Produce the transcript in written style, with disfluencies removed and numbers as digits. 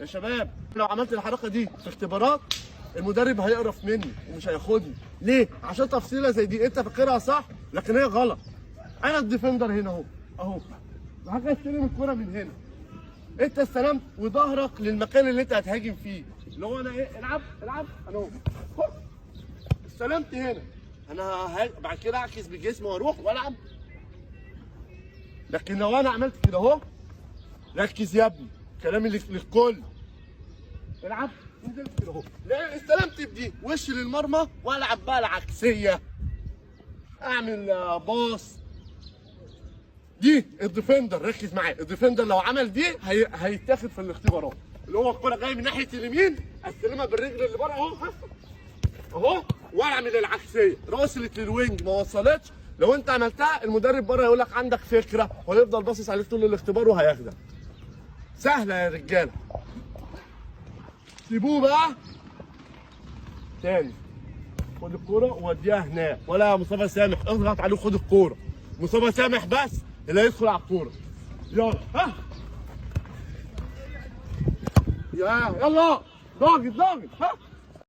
يا شباب لو عملت الحركه دي في اختبارات المدرب هيقرف مني ومش هياخدني. ليه؟ عشان تفصيله زي دي انت فاكرها صح لكن هي غلط. انا الديفندر هنا اهو حاجه استلم الكوره من هنا، انت استلمت وظهرك للمكان اللي انت هتهاجم فيه، اللي هو انا ايه، العب انا اهو استلمت هنا، انا بعد كده اعكس بجسمي واروح والعب. لكن لو انا عملت كده اهو، ركز يا ابني كلامي للكل، العب انزل كده اهو، لا استلمت بدي وش للمرمى والعب بقى العكسيه، اعمل باص. دي الديفندر، ركز معايا، الديفندر لو عمل دي هيتاخد في الاختبارات، اللي هو الكوره جايه من ناحيه اليمين استلمها بالرجل اللي بره اهو واعمل العكسيه، وصلت للوينج ما وصلتش، لو انت عملتها المدرب بره يقول لك عندك فكره ويفضل باصص عليك طول الاختبار وهياخدك. سهله يا رجاله. سيبوه بقى تاني، خد الكوره ووديها هناك، ولا مصطفى سامح اضغط عليه خد الكوره، مصطفى سامح بس اللي هيدخل على الكوره. يلا ها يلا ضاغط ها